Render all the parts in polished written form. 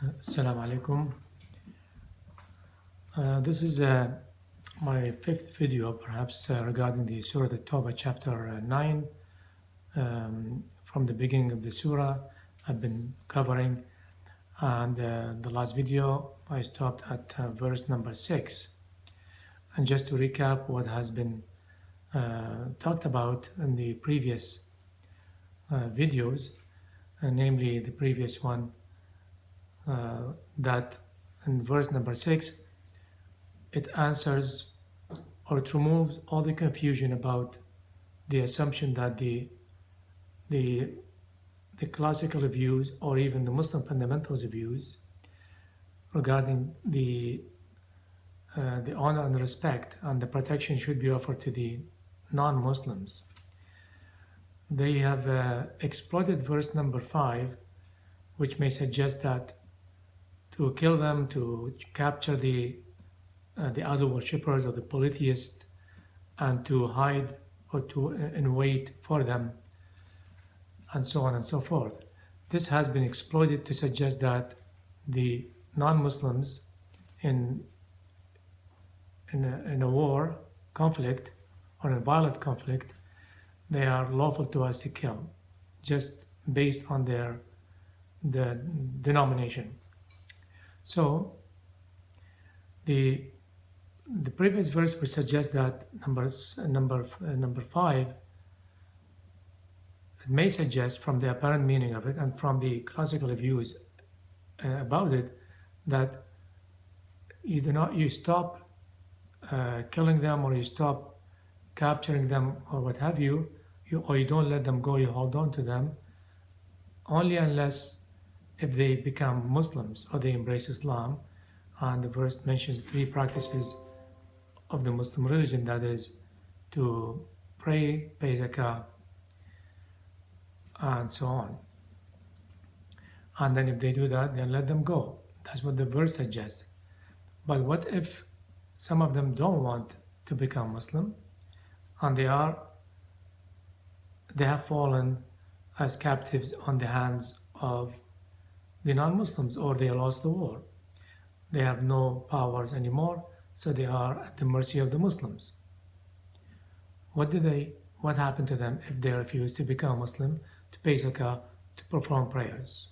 Assalamu alaikum. This is my fifth video, perhaps, regarding the Surah At-Tawbah, chapter 9. From the beginning of the surah, I've been covering, and the last video I stopped at verse number 6. And just to recap what has been talked about in the previous videos, namely the previous one, that in verse number 6, it answers or it removes all the confusion about the assumption that the classical views or even the Muslim fundamentals views regarding the honor and respect and the protection should be offered to the non-Muslims. They have exploited verse number 5, which may suggest that to kill them, to capture the other worshippers or the polytheists, and to hide or to wait for them, and so on and so forth. This has been exploited to suggest that the non-Muslims in a war, conflict, or a violent conflict, they are lawful to us to kill, just based on the denomination. So the previous verse would suggest that number 5, it may suggest from the apparent meaning of it and from the classical views about it that you stop killing them, or you stop capturing them, or what have you, or you don't let them go, you hold on to them only unless if they become Muslims or they embrace Islam. And the verse mentions 3 practices of the Muslim religion, that is to pray, pay zakah, and so on. And then if they do that, then let them go. That's what the verse suggests. But what if some of them don't want to become Muslim, and they have fallen as captives on the hands of the non-Muslims, or they lost the war? They have no powers anymore, so they are at the mercy of the Muslims. What happened to them if they refuse to become Muslim, to pay zakah, to perform prayers?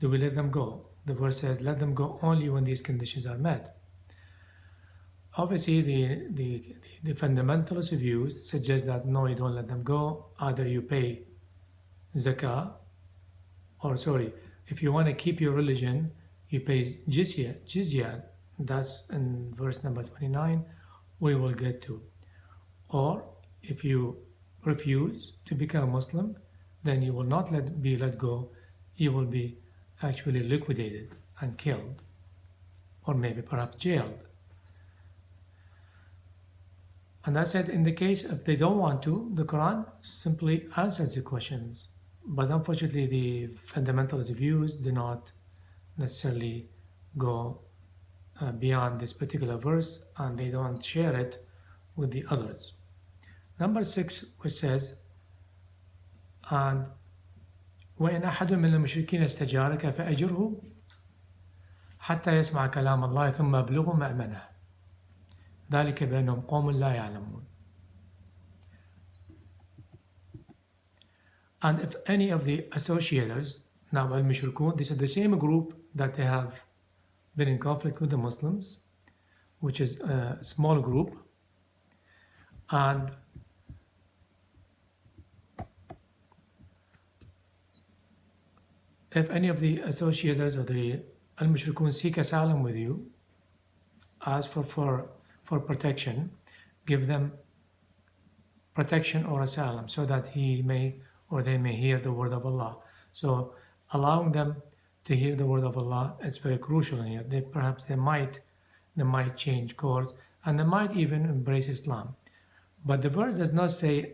Do we let them go? The verse says, let them go only when these conditions are met. Obviously, the fundamentalist views suggest that no, you don't let them go. Either you pay zakah, or if you want to keep your religion, you pay jizya. That's in verse number 29, we will get to. Or if you refuse to become Muslim, then you will not be let go. You will be actually liquidated and killed, or maybe perhaps jailed. And I said, in the case if they don't want to, the Quran simply answers the questions. But unfortunately, the fundamentalist views do not necessarily go beyond this particular verse, and they don't share it with the others. Number 6, which says, and وإن أحد من المشركين استجارك فأجره حتى يسمع كلام الله ثم أبلغه مأمنه ذلك بأنهم قوم لا يعلمون. And if any of the associators, now al-mushrikun, this is the same group that they have been in conflict with the Muslims, which is a small group, and if any of the associators or the al-mushrikun seek asylum with you, ask for protection, give them protection or asylum so that he may or they may hear the word of Allah. So allowing them to hear the word of Allah is very crucial here. They might change course, and they might even embrace Islam. But the verse does not say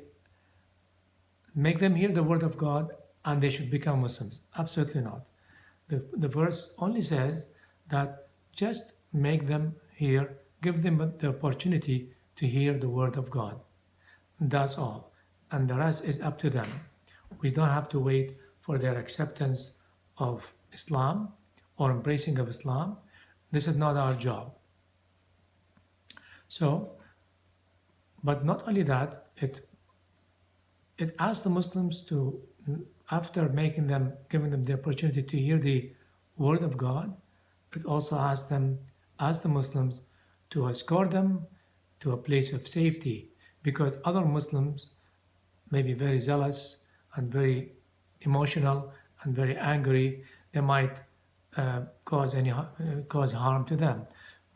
make them hear the word of God and they should become Muslims. Absolutely not. The verse only says that just make them hear, give them the opportunity to hear the word of God. That's all. And the rest is up to them. We don't have to wait for their acceptance of Islam or embracing of Islam, this is not our job. So, but not only that, it asks the Muslims to, after giving them the opportunity to hear the word of God, it also asks the Muslims to escort them to a place of safety, because other Muslims may be very zealous and very emotional and very angry. They might cause harm to them.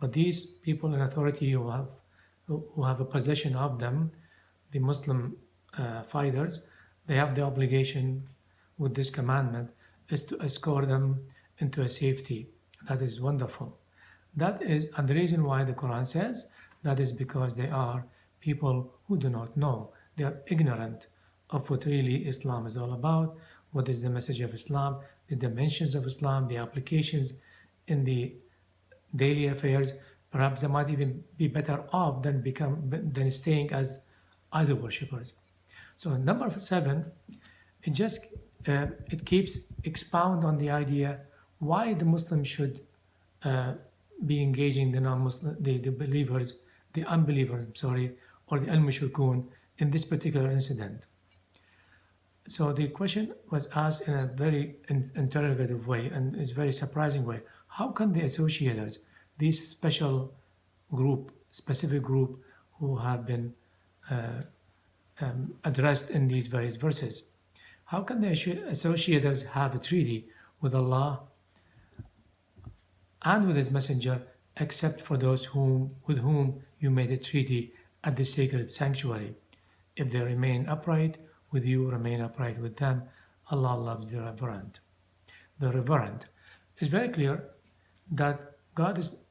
But these people in authority who have a possession of them, the Muslim fighters, they have the obligation with this commandment is to escort them into a safety. That is wonderful. And the reason why the Quran says that is because they are people who do not know. They are ignorant of what really Islam is all about, what is the message of Islam, the dimensions of Islam, the applications in the daily affairs. Perhaps they might even be better off than staying as idol worshippers. So in number 7, it keeps expound on the idea why the Muslims should be engaging the non-Muslim, the believers, the unbelievers, or the al-mushrikun in this particular incident. So the question was asked in a very interrogative way, and it's a very surprising way. How can the associators, this specific group who have been addressed in these various verses, how can the associators have a treaty with Allah and with His Messenger, except for those with whom you made a treaty at the sacred sanctuary? If they remain upright with you, remain upright with them. Allah loves the reverent. The reverent. It's very clear that God is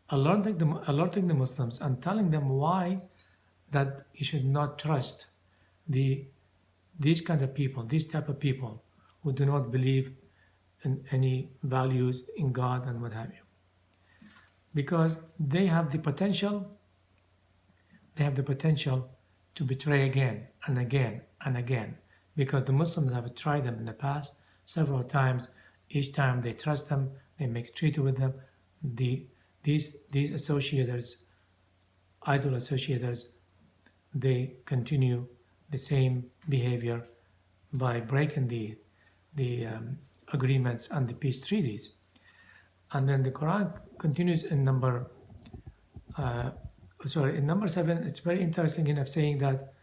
alerting the Muslims and telling them why that you should not trust these type of people who do not believe in any values in God and what have you. Because they have the potential to betray again and again and again, because the Muslims have tried them in the past several times. Each time they trust them, they make a treaty with them. These associators, idol associators, they continue the same behavior by breaking the agreements and the peace treaties. And then the Quran continues in number 7. It's very interesting enough saying that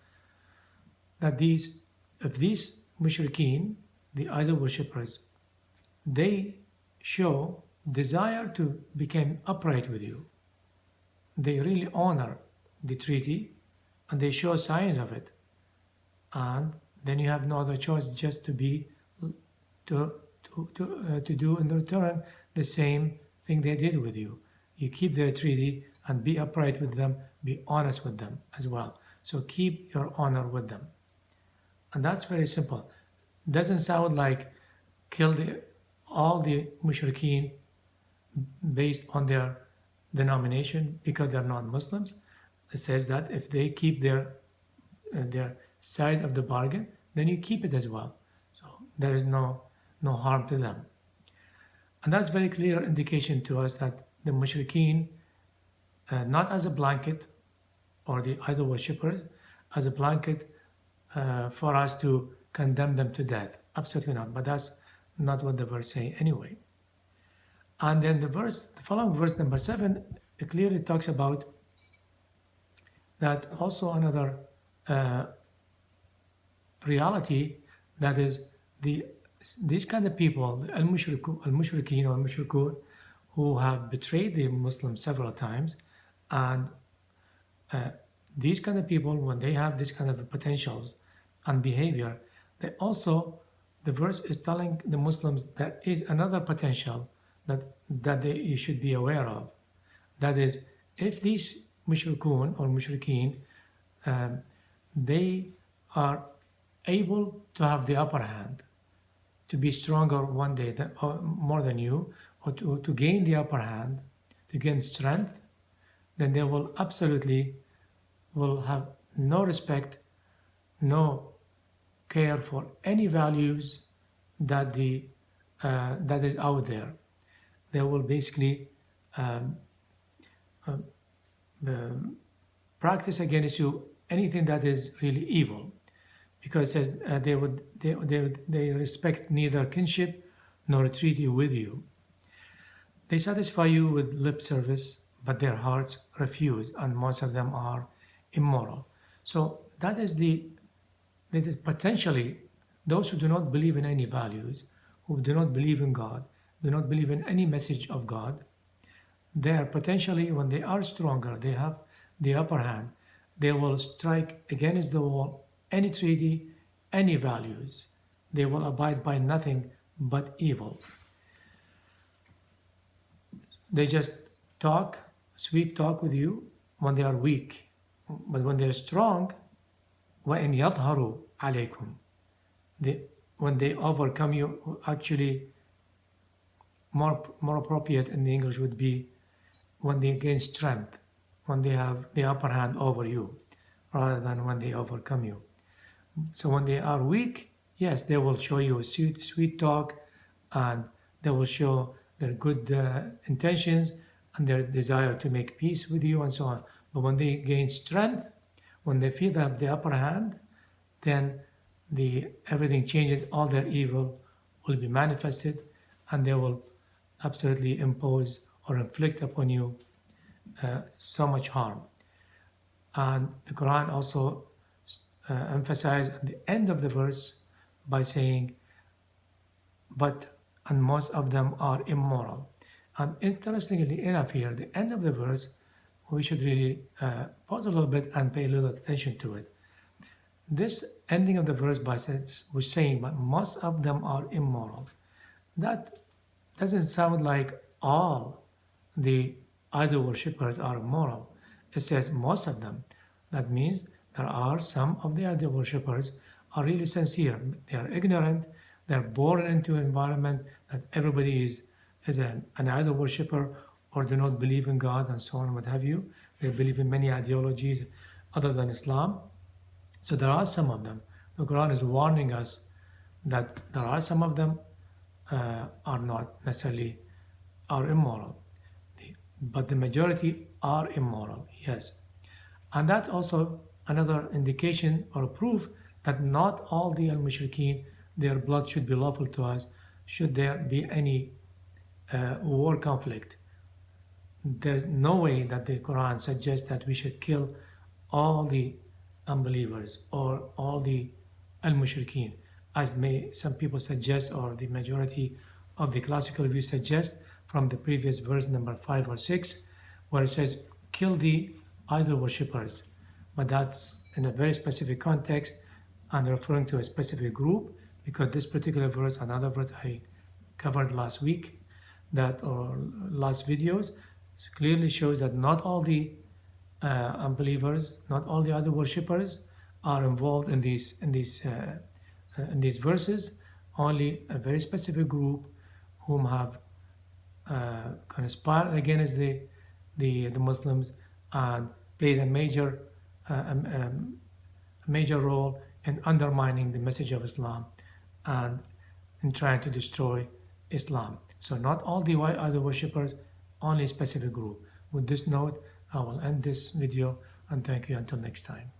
these mushrikeen, the idol worshippers, they show desire to become upright with you. They really honor the treaty and they show signs of it. And then you have no other choice just to do in return the same thing they did with you. You keep their treaty and be upright with them, be honest with them as well. So keep your honor with them. And that's very simple. Doesn't sound like kill all the mushrikeen based on their denomination because they're not Muslims. It says that if they keep their side of the bargain, then you keep it as well. So there is no harm to them. And that's very clear indication to us that the mushrikeen, not as a blanket, or the idol worshippers as a blanket for us to condemn them to death. Absolutely not. But that's not what the verse say anyway. And then the following verse, number 7, it clearly talks about that also another reality, that is these kind of people, al-mushrikeen or al-mushrikun, who have betrayed the Muslims several times, and these kind of people, when they have this kind of potentials and behavior, the verse is telling the Muslims there is another potential that you should be aware of. That is, if these mushrikun or mushrikeen, they are able to have the upper hand, to be stronger one day more than you, or to gain the upper hand, to gain strength, then they will absolutely have no respect, no care for any values that is out there. they will basically um, um, practice against you anything that is really evil, because it says they respect neither kinship nor treaty with you. They satisfy you with lip service, but their hearts refuse, and most of them are immoral. So that is potentially those who do not believe in any values, who do not believe in God, do not believe in any message of God. They are potentially, when they are stronger, they have the upper hand, they will strike against the wall any treaty, any values. They will abide by nothing but evil. They just talk, sweet talk with you when they are weak. But when they are strong, وَإِنْ يَظْهَرُوا عَلَيْكُمْ, they, when they overcome you, actually more appropriate in the English would be when they gain strength, when they have the upper hand over you, rather than when they overcome you. So when they are weak, yes, they will show you a sweet talk, and they will show their good intentions and their desire to make peace with you and so on. But when they gain strength, when they feel they have the upper hand, then everything changes. All their evil will be manifested, and they will absolutely impose or inflict upon you so much harm. And the Quran also emphasized at the end of the verse by saying, and most of them are immoral. And interestingly enough, here, the end of the verse, we should really pause a little bit and pay a little attention to it. This ending of the verse was saying, but most of them are immoral. That doesn't sound like all the idol worshippers are immoral. It says most of them. That means there are some of the idol worshippers are really sincere. They are ignorant. They're born into an environment that everybody is an idol worshipper, or do not believe in God and so on, what have you. They believe in many ideologies other than Islam. So there are some of them. The Quran is warning us that there are some of them are not necessarily are immoral, but the majority are immoral. Yes, and that's also another indication or proof that not all the al-mushrikeen, their blood should be lawful to us. Should there be any war conflict, there's no way that the Quran suggests that we should kill all the unbelievers or all the al-mushrikeen, as some people suggest, or the majority of the classical view suggest from the previous verse number 5 or 6, where it says kill the idol worshippers. But that's in a very specific context and referring to a specific group, because this particular verse, another verse I covered last week, or last videos, clearly shows that not all the unbelievers, not all the other worshippers are involved in these verses. Only a very specific group whom have conspired against the Muslims and played a major role in undermining the message of Islam and in trying to destroy Islam. So not all the other worshippers, only a specific group. With this note, I will end this video, and thank you until next time.